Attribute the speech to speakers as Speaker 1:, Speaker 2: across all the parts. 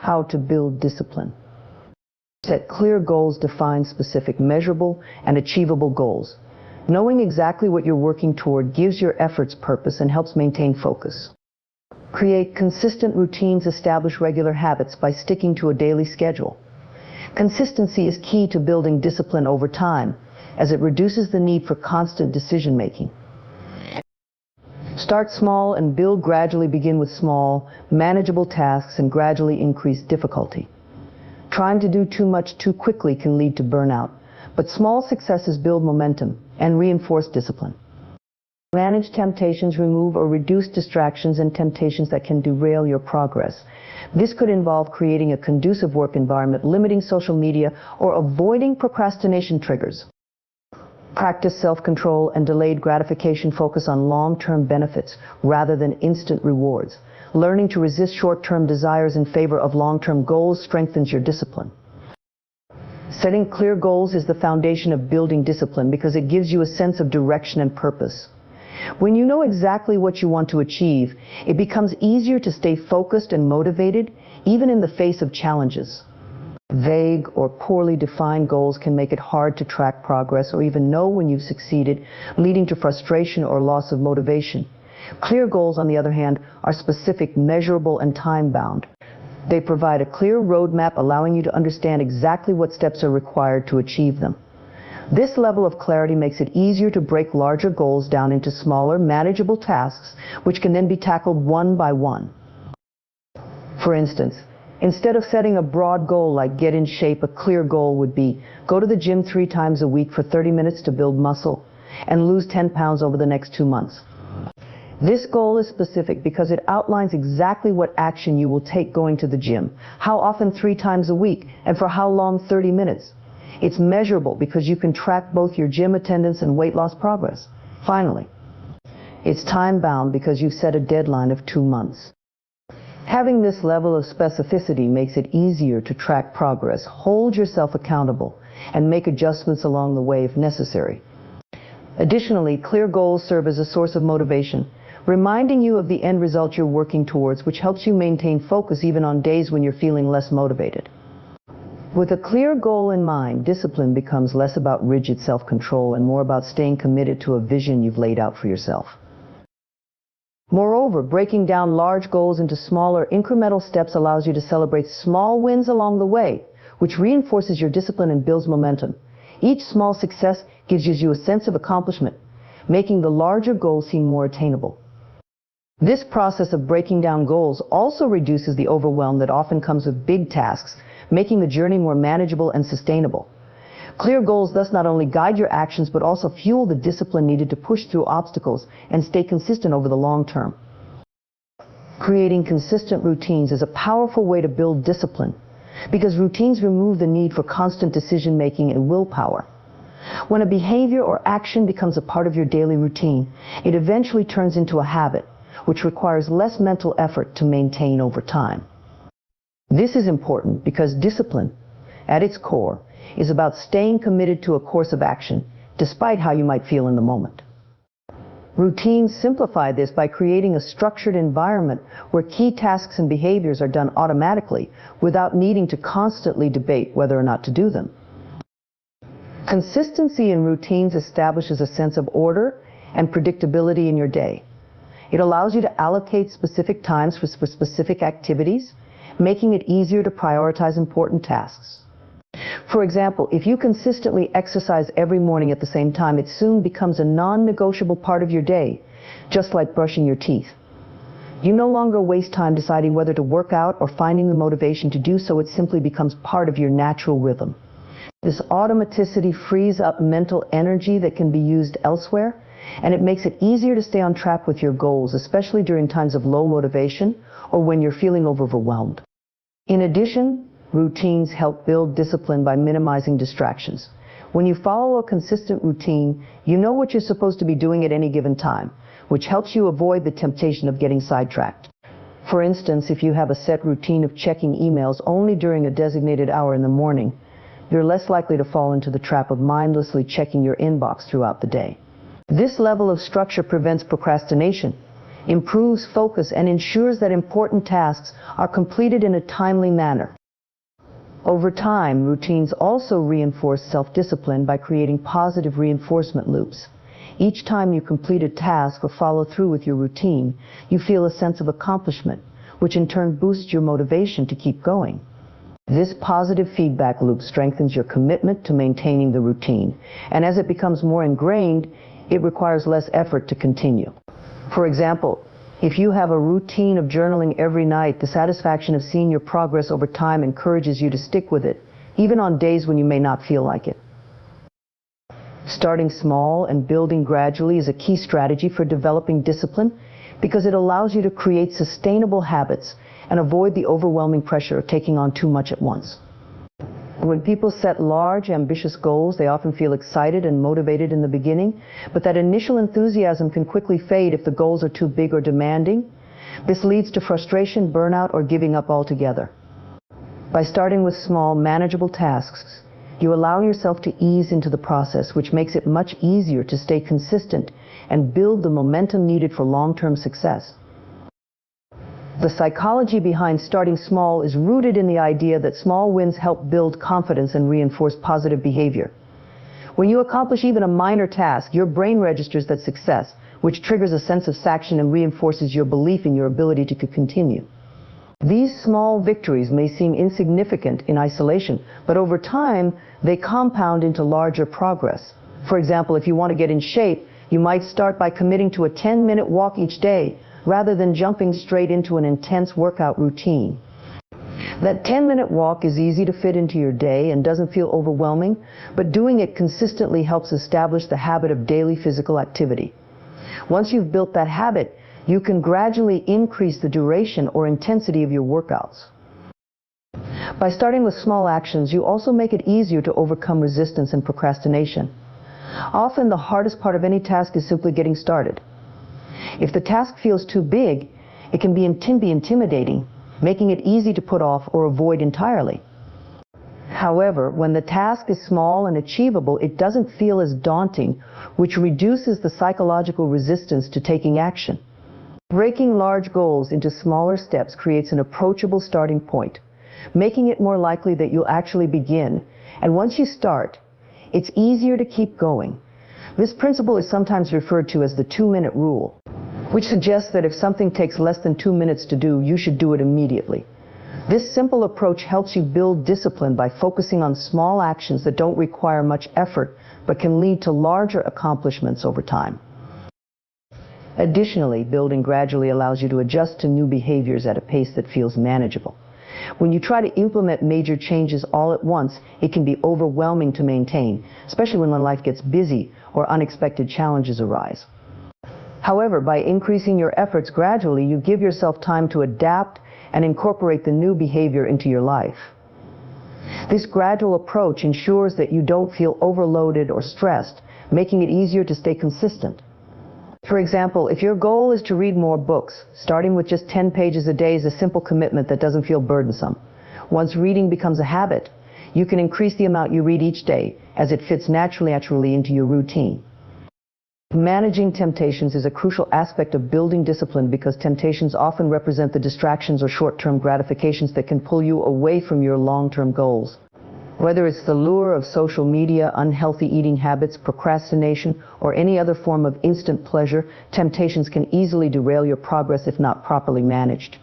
Speaker 1: How to build discipline. Set clear goals, define specific, measurable, and achievable goals. Knowing exactly what you're working toward gives your efforts purpose and helps maintain focus. Create consistent routines, establish regular habits by sticking to a daily schedule. Consistency is key to building discipline over time, as it reduces the need for constant decision-making. Start small and build gradually. Begin with small, manageable tasks and gradually increase difficulty. Trying to do too much too quickly can lead to burnout, but small successes build momentum and reinforce discipline. Manage temptations, remove or reduce distractions and temptations that can derail your progress. This could involve creating a conducive work environment, limiting social media, or avoiding procrastination triggers. Practice self-control and delayed gratification. Focus on long-term benefits rather than instant rewards. Learning to resist short-term desires in favor of long-term goals strengthens your discipline. Setting clear goals is the foundation of building discipline because it gives you a sense of direction and purpose. When you know exactly what you want to achieve, it becomes easier to stay focused and motivated, even in the face of challenges. Vague or poorly defined goals can make it hard to track progress or even know when you've succeeded, leading to frustration or loss of motivation. Clear goals, on the other hand, are specific, measurable, and time-bound. They provide a clear roadmap, allowing you to understand exactly what steps are required to achieve them. This level of clarity makes it easier to break larger goals down into smaller, manageable tasks, which can then be tackled one by one. For instance, instead of setting a broad goal like get in shape, a clear goal would be go to the gym 3 times a week for 30 minutes to build muscle and lose 10 pounds over the next 2 months. This goal is specific because it outlines exactly what action you will take going to the gym, how often 3 times a week, and for how long 30 minutes. It's measurable because you can track both your gym attendance and weight loss progress. Finally, it's time-bound because you've set a deadline of 2 months. Having this level of specificity makes it easier to track progress, hold yourself accountable, and make adjustments along the way if necessary. Additionally, clear goals serve as a source of motivation, reminding you of the end result you're working towards, which helps you maintain focus even on days when you're feeling less motivated. With a clear goal in mind, discipline becomes less about rigid self-control and more about staying committed to a vision you've laid out for yourself. Moreover, breaking down large goals into smaller, incremental steps allows you to celebrate small wins along the way, which reinforces your discipline and builds momentum. Each small success gives you a sense of accomplishment, making the larger goals seem more attainable. This process of breaking down goals also reduces the overwhelm that often comes with big tasks, making the journey more manageable and sustainable. Clear goals thus not only guide your actions but also fuel the discipline needed to push through obstacles and stay consistent over the long term. Creating consistent routines is a powerful way to build discipline because routines remove the need for constant decision-making and willpower. When a behavior or action becomes a part of your daily routine, it eventually turns into a habit, which requires less mental effort to maintain over time. This is important because discipline, at its core, is about staying committed to a course of action, despite how you might feel in the moment. Routines simplify this by creating a structured environment where key tasks and behaviors are done automatically without needing to constantly debate whether or not to do them. Consistency in routines establishes a sense of order and predictability in your day. It allows you to allocate specific times for specific activities, making it easier to prioritize important tasks. For example, if you consistently exercise every morning at the same time, it soon becomes a non-negotiable part of your day, just like brushing your teeth. You no longer waste time deciding whether to work out or finding the motivation to do so. It simply becomes part of your natural rhythm. This automaticity frees up mental energy that can be used elsewhere, and it makes it easier to stay on track with your goals, especially during times of low motivation or when you're feeling overwhelmed. In addition, routines help build discipline by minimizing distractions. When you follow a consistent routine, you know what you're supposed to be doing at any given time, which helps you avoid the temptation of getting sidetracked. For instance, if you have a set routine of checking emails only during a designated hour in the morning, you're less likely to fall into the trap of mindlessly checking your inbox throughout the day. This level of structure prevents procrastination improves focus, and ensures that important tasks are completed in a timely manner. Over time, routines also reinforce self-discipline by creating positive reinforcement loops. Each time you complete a task or follow through with your routine, you feel a sense of accomplishment, which in turn boosts your motivation to keep going. This positive feedback loop strengthens your commitment to maintaining the routine, and as it becomes more ingrained, it requires less effort to continue. For example, if you have a routine of journaling every night, the satisfaction of seeing your progress over time encourages you to stick with it, even on days when you may not feel like it. Starting small and building gradually is a key strategy for developing discipline because it allows you to create sustainable habits and avoid the overwhelming pressure of taking on too much at once. When people set large, ambitious goals, they often feel excited and motivated in the beginning, but that initial enthusiasm can quickly fade if the goals are too big or demanding. This leads to frustration, burnout, or giving up altogether. By starting with small, manageable tasks, you allow yourself to ease into the process, which makes it much easier to stay consistent and build the momentum needed for long-term success. The psychology behind starting small is rooted in the idea that small wins help build confidence and reinforce positive behavior. When you accomplish even a minor task, your brain registers that success, which triggers a sense of satisfaction and reinforces your belief in your ability to continue. These small victories may seem insignificant in isolation, but over time, they compound into larger progress. For example, if you want to get in shape, you might start by committing to a 10-minute walk each day, rather than jumping straight into an intense workout routine. That 10-minute walk is easy to fit into your day and doesn't feel overwhelming, but doing it consistently helps establish the habit of daily physical activity. Once you've built that habit, you can gradually increase the duration or intensity of your workouts. By starting with small actions, you also make it easier to overcome resistance and procrastination. Often the hardest part of any task is simply getting started. If the task feels too big, it can be intimidating, making it easy to put off or avoid entirely. However, when the task is small and achievable, it doesn't feel as daunting, which reduces the psychological resistance to taking action. Breaking large goals into smaller steps creates an approachable starting point, making it more likely that you'll actually begin. And once you start, it's easier to keep going. This principle is sometimes referred to as the 2-minute rule, which suggests that if something takes less than 2 minutes to do, you should do it immediately. This simple approach helps you build discipline by focusing on small actions that don't require much effort, but can lead to larger accomplishments over time. Additionally, building gradually allows you to adjust to new behaviors at a pace that feels manageable. When you try to implement major changes all at once, it can be overwhelming to maintain, especially when life gets busy or unexpected challenges arise. However, by increasing your efforts gradually, you give yourself time to adapt and incorporate the new behavior into your life. This gradual approach ensures that you don't feel overloaded or stressed, making it easier to stay consistent. For example, if your goal is to read more books, starting with just 10 pages a day is a simple commitment that doesn't feel burdensome. Once reading becomes a habit, you can increase the amount you read each day as it fits naturally into your routine. Managing temptations is a crucial aspect of building discipline because temptations often represent the distractions or short-term gratifications that can pull you away from your long-term goals. Whether it's the lure of social media, unhealthy eating habits, procrastination, or any other form of instant pleasure, temptations can easily derail your progress if not properly managed.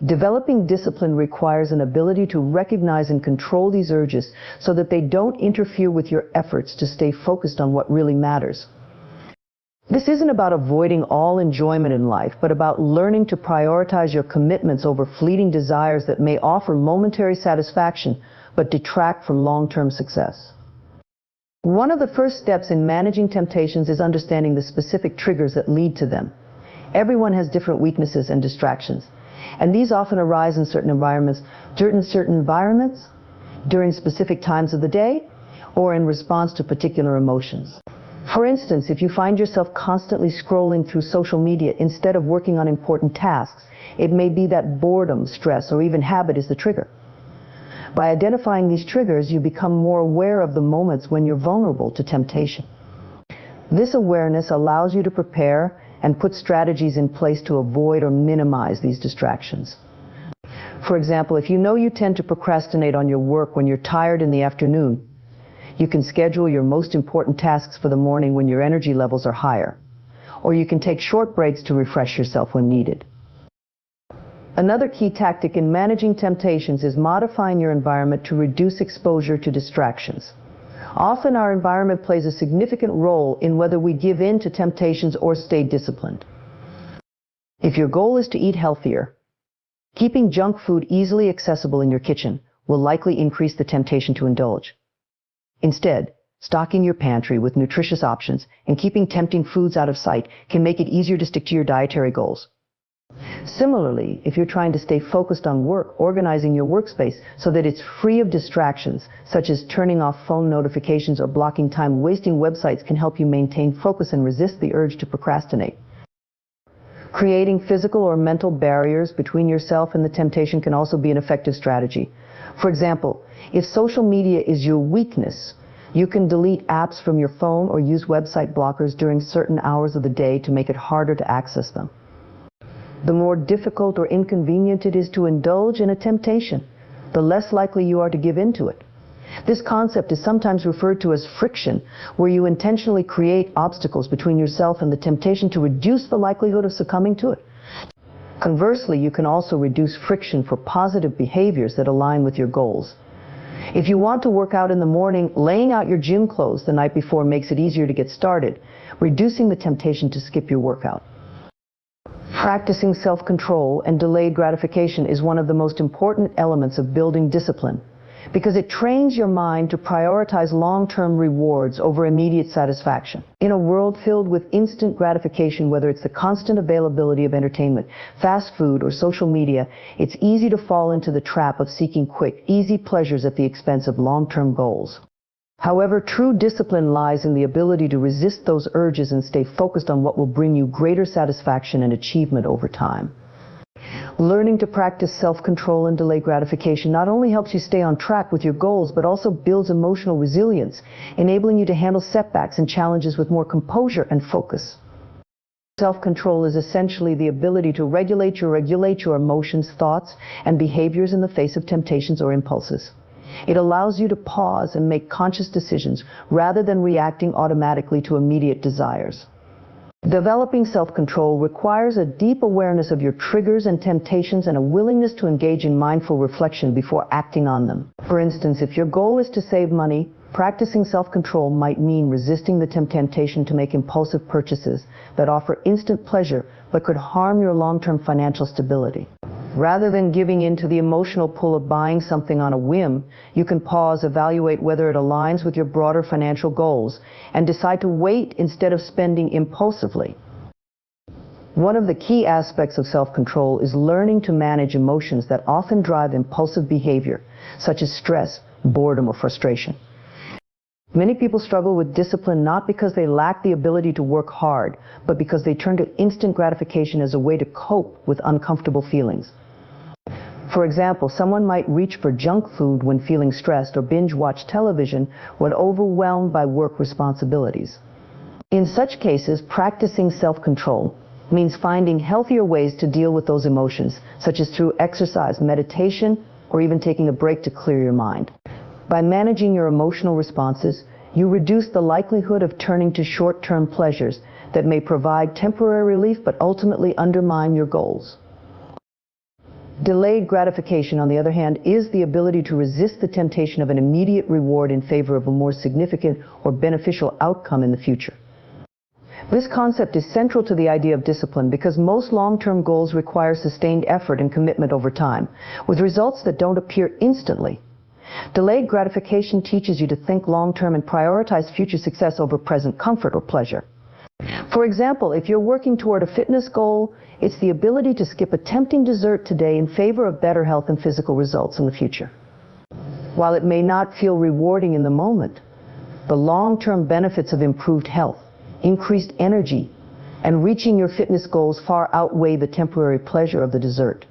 Speaker 1: Developing discipline requires an ability to recognize and control these urges so that they don't interfere with your efforts to stay focused on what really matters. This isn't about avoiding all enjoyment in life, but about learning to prioritize your commitments over fleeting desires that may offer momentary satisfaction but detract from long-term success. One of the first steps in managing temptations is understanding the specific triggers that lead to them. Everyone has different weaknesses and distractions, and these often arise in certain environments, during specific times of the day, or in response to particular emotions. For instance, if you find yourself constantly scrolling through social media instead of working on important tasks, it may be that boredom, stress, or even habit is the trigger. By identifying these triggers, you become more aware of the moments when you're vulnerable to temptation. This awareness allows you to prepare and put strategies in place to avoid or minimize these distractions. For example, if you know you tend to procrastinate on your work when you're tired in the afternoon, you can schedule your most important tasks for the morning when your energy levels are higher, or you can take short breaks to refresh yourself when needed. Another key tactic in managing temptations is modifying your environment to reduce exposure to distractions. Often our environment plays a significant role in whether we give in to temptations or stay disciplined. If your goal is to eat healthier, keeping junk food easily accessible in your kitchen will likely increase the temptation to indulge. Instead, stocking your pantry with nutritious options and keeping tempting foods out of sight can make it easier to stick to your dietary goals. Similarly, if you're trying to stay focused on work, organizing your workspace so that it's free of distractions, such as turning off phone notifications or blocking time-wasting websites, can help you maintain focus and resist the urge to procrastinate. Creating physical or mental barriers between yourself and the temptation can also be an effective strategy. For example, if social media is your weakness, you can delete apps from your phone or use website blockers during certain hours of the day to make it harder to access them. The more difficult or inconvenient it is to indulge in a temptation, the less likely you are to give in to it. This concept is sometimes referred to as friction, where you intentionally create obstacles between yourself and the temptation to reduce the likelihood of succumbing to it. Conversely, you can also reduce friction for positive behaviors that align with your goals. If you want to work out in the morning, laying out your gym clothes the night before makes it easier to get started, reducing the temptation to skip your workout. Practicing self-control and delayed gratification is one of the most important elements of building discipline, because it trains your mind to prioritize long-term rewards over immediate satisfaction. In a world filled with instant gratification, whether it's the constant availability of entertainment, fast food, or social media, it's easy to fall into the trap of seeking quick, easy pleasures at the expense of long-term goals. However, true discipline lies in the ability to resist those urges and stay focused on what will bring you greater satisfaction and achievement over time. Learning to practice self-control and delayed gratification not only helps you stay on track with your goals, but also builds emotional resilience, enabling you to handle setbacks and challenges with more composure and focus. Self-control is essentially the ability to regulate your emotions, thoughts, and behaviors in the face of temptations or impulses. It allows you to pause and make conscious decisions rather than reacting automatically to immediate desires. Developing self-control requires a deep awareness of your triggers and temptations and a willingness to engage in mindful reflection before acting on them. For instance, if your goal is to save money, practicing self-control might mean resisting the temptation to make impulsive purchases that offer instant pleasure but could harm your long-term financial stability. Rather than giving in to the emotional pull of buying something on a whim, you can pause, evaluate whether it aligns with your broader financial goals, and decide to wait instead of spending impulsively. One of the key aspects of self-control is learning to manage emotions that often drive impulsive behavior, such as stress, boredom, or frustration. Many people struggle with discipline not because they lack the ability to work hard, but because they turn to instant gratification as a way to cope with uncomfortable feelings. For example, someone might reach for junk food when feeling stressed or binge watch television when overwhelmed by work responsibilities. In such cases, practicing self-control means finding healthier ways to deal with those emotions, such as through exercise, meditation, or even taking a break to clear your mind. By managing your emotional responses, you reduce the likelihood of turning to short-term pleasures that may provide temporary relief but ultimately undermine your goals. Delayed gratification, on the other hand, is the ability to resist the temptation of an immediate reward in favor of a more significant or beneficial outcome in the future. This concept is central to the idea of discipline because most long-term goals require sustained effort and commitment over time, with results that don't appear instantly. Delayed gratification teaches you to think long-term and prioritize future success over present comfort or pleasure. For example, if you're working toward a fitness goal, it's the ability to skip a tempting dessert today in favor of better health and physical results in the future. While it may not feel rewarding in the moment, the long-term benefits of improved health, increased energy, and reaching your fitness goals far outweigh the temporary pleasure of the dessert.